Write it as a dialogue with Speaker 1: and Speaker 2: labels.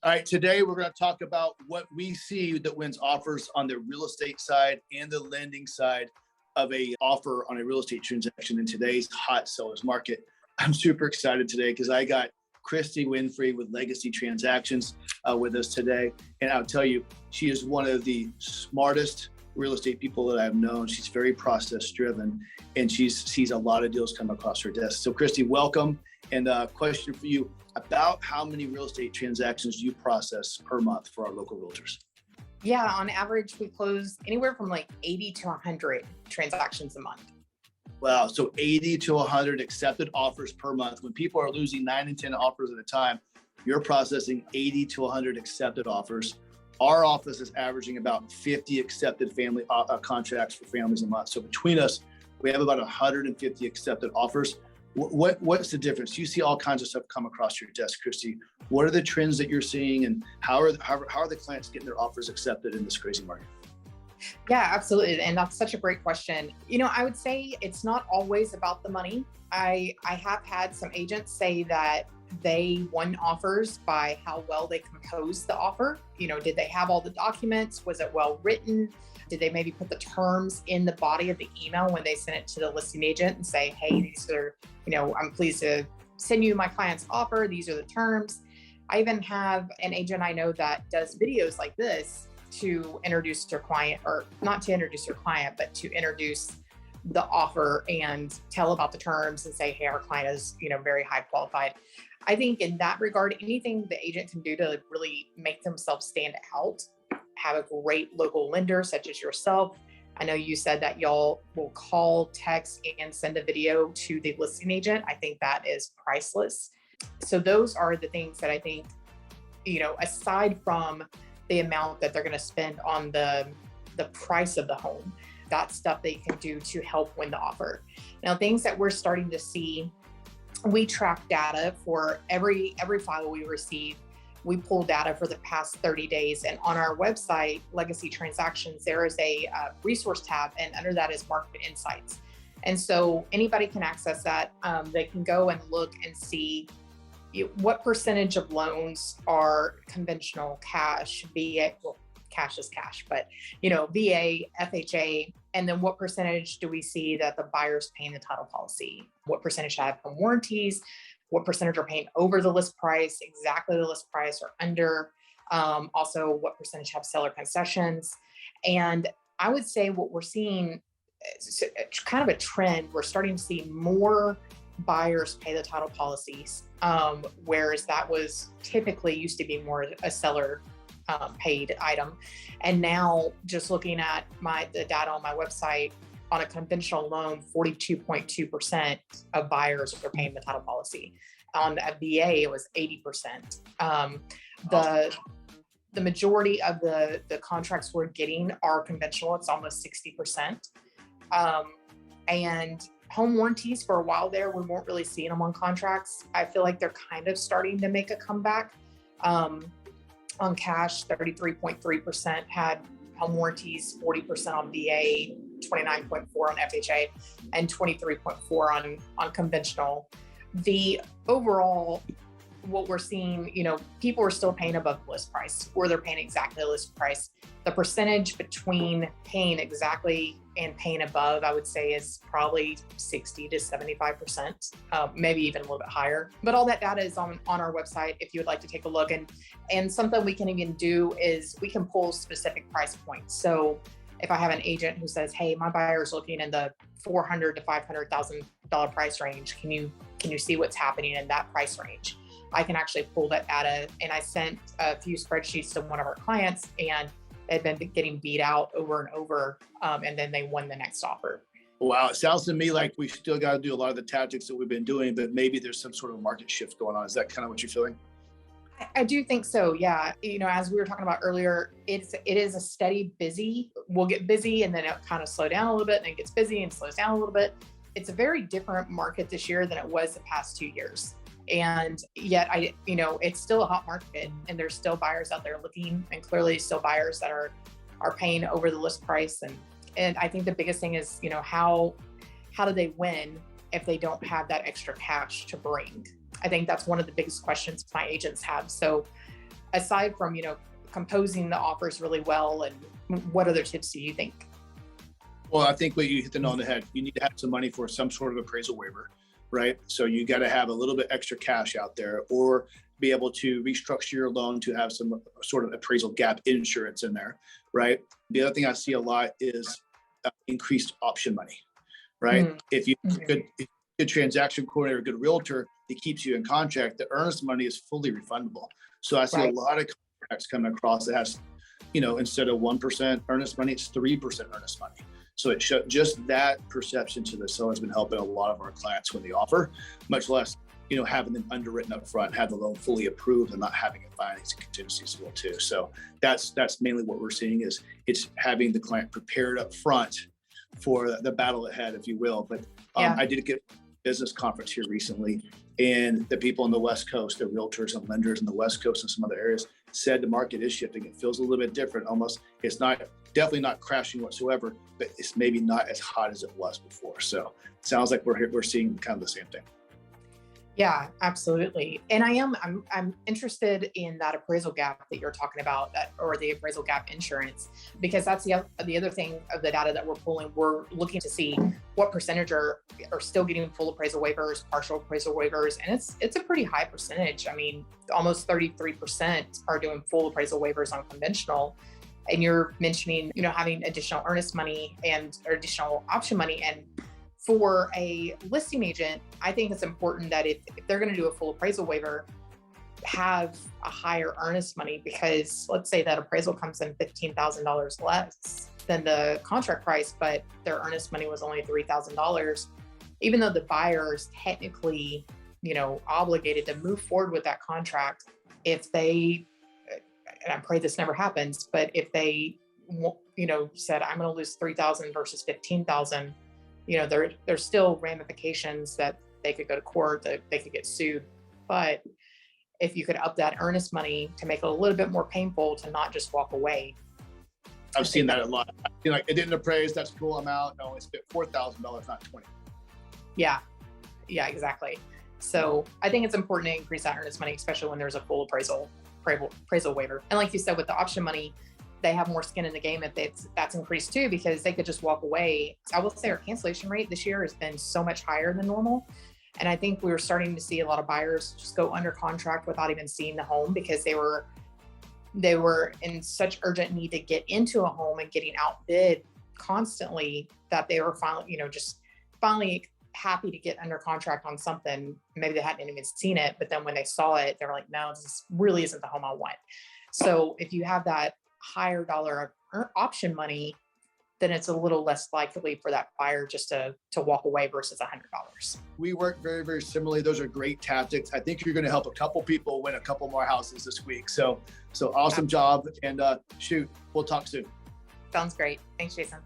Speaker 1: All right, today we're going to talk about what we see that wins offers on the real estate side and the lending side of a offer on a real estate transaction in today's hot sellers market. I'm super excited today because I got Kristi Winfree with Legacy Transactions with us today. And I'll tell you, she is one of the smartest real estate people that I've known. She's very process driven and she sees a lot of deals come across her desk. So Kristi, welcome. And a question for you about how many real estate transactions you process per month for our local realtors.
Speaker 2: Yeah, on average, we close anywhere from like 80 to 100 transactions a month.
Speaker 1: Wow, so 80 to 100 accepted offers per month. When people are losing 9 and 10 offers at a time, you're processing 80 to 100 accepted offers. Our office is averaging about 50 accepted family contracts for families a month. So between us, we have about 150 accepted offers. What's the difference? You see all kinds of stuff come across your desk, Kristi. What are the trends that you're seeing, and how are the clients getting their offers accepted in this crazy market?
Speaker 2: Yeah, absolutely. And that's such a great question. I would say it's not always about the money. I have had some agents say that they won offers by how well they composed the offer. Did they have all the documents? Was it well written? Did they maybe put the terms in the body of the email when they sent it to the listing agent and say, hey, these are, I'm pleased to send you my client's offer. These are the terms. I even have an agent I know that does videos like this to introduce their client, or not to introduce their client, but to introduce the offer and tell about the terms and say, hey, our client is, very high qualified. I think in that regard, anything the agent can do to really make themselves stand out, have a great local lender such as yourself. I know you said that y'all will call, text, and send a video to the listing agent. I think that is priceless. So those are the things that I think, aside from the amount that they're going to spend on the price of the home, that's stuff that you can do to help win the offer. Now, things that we're starting to see, we track data for every file we receive. We pull data for the past 30 days. And on our website, Legacy Transactions, there is a resource tab, and under that is Market Insights. And so anybody can access that. They can go and look and see what percentage of loans are conventional cash, VA, well, cash is cash, but VA, FHA, and then what percentage do we see that the buyer's paying the title policy? What percentage have home warranties? What percentage are paying over the list price, exactly the list price, or under? Also, what percentage have seller concessions? And I would say what we're seeing is kind of a trend. We're starting to see more buyers pay the title policies, whereas that was typically used to be more a seller paid item. And now, just looking at the data on my website, on a conventional loan, 42.2% of buyers are paying the title policy. On a VA, it was 80%. The majority of the contracts we're getting are conventional. It's almost 60%. And home warranties, for a while there, we weren't really seeing them on contracts. I feel like they're kind of starting to make a comeback. On cash, 33.3% had home warranties, 40% on VA, 29.4 on FHA, and 23.4 on conventional. The overall, what we're seeing, people are still paying above the list price, or they're paying exactly the list price. The percentage between paying exactly and paying above, I would say, is probably 60 to 75%, maybe even a little bit higher. But all that data is on our website if you would like to take a look. And something we can even do is we can pull specific price points. So if I have an agent who says, hey, my buyer is looking in the $400,000 to $500,000 price range, can you see what's happening in that price range? I can actually pull that data. And I sent a few spreadsheets to one of our clients, and they've been getting beat out over and over, and then they won the next offer.
Speaker 1: Wow, it sounds to me like we still got to do a lot of the tactics that we've been doing, but maybe there's some sort of market shift going on. Is that kind of what you're feeling?
Speaker 2: I do think so. Yeah. As we were talking about earlier, it is a steady busy. We'll get busy and then it kind of slow down a little bit, and then it gets busy and slows down a little bit. It's a very different market this year than it was the past 2 years. And yet it's still a hot market, and there's still buyers out there looking, and clearly still buyers that are paying over the list price. And I think the biggest thing is, how do they win if they don't have that extra cash to bring? I think that's one of the biggest questions my agents have. So aside from, composing the offers really well, and what other tips do you think?
Speaker 1: Well, I think what you hit the nail on the head, you need to have some money for some sort of appraisal waiver, right? So you got to have a little bit extra cash out there, or be able to restructure your loan to have some sort of appraisal gap insurance in there, right? The other thing I see a lot is increased option money, right? If you good transaction coordinator, a good realtor, it keeps you in contract. The earnest money is fully refundable. So I see a lot of contracts coming across that has, instead of 1% earnest money, it's 3% earnest money. So it just that perception to the seller has been helping a lot of our clients when they offer, much less, having them underwritten up front, have the loan fully approved, and not having a financing contingency as well too. So that's mainly what we're seeing is it's having the client prepared up front for the battle ahead, if you will. But I did get a business conference here recently, and the people on the West Coast, the realtors and lenders in the West Coast and some other areas, said the market is shifting. It feels a little bit different. Almost, it's definitely not crashing whatsoever, but it's maybe not as hot as it was before. So it sounds like we're seeing kind of the same thing.
Speaker 2: Yeah, absolutely. And I'm interested in that appraisal gap that you're talking about, or the appraisal gap insurance, because that's the other thing of the data that we're pulling. We're looking to see what percentage are still getting full appraisal waivers, partial appraisal waivers, and it's a pretty high percentage. I mean, almost 33% are doing full appraisal waivers on conventional. And you're mentioning, having additional earnest money or additional option money. And for a listing agent, I think it's important that if they're going to do a full appraisal waiver, have a higher earnest money, because let's say that appraisal comes in $15,000 less than the contract price, but their earnest money was only $3,000. Even though the buyer is technically, obligated to move forward with that contract, if they, and I pray this never happens, but if they, said, I'm going to lose 3,000 versus 15,000, there's still ramifications that they could go to court, that they could get sued. But if you could up that earnest money to make it a little bit more painful to not just walk away.
Speaker 1: I've seen that a lot. It didn't appraise, that's cool, I'm out. No, it's $4,000, not $20,000.
Speaker 2: Yeah, exactly. So I think it's important to increase that earnest money, especially when there's a full appraisal waiver. And like you said, with the option money, they have more skin in the game if that's increased too, because they could just walk away. I will say our cancellation rate this year has been so much higher than normal. And I think we were starting to see a lot of buyers just go under contract without even seeing the home, because they were in such urgent need to get into a home and getting outbid constantly, that they were finally happy to get under contract on something. Maybe they hadn't even seen it, but then when they saw it, they were like, no, this really isn't the home I want. So if you have that higher dollar option money, then it's a little less likely for that buyer just to walk away versus $100.
Speaker 1: We work very, very similarly. Those are great tactics. I think you're going to help a couple people win a couple more houses this week. So awesome job. And we'll talk soon.
Speaker 2: Sounds great. Thanks, Jason.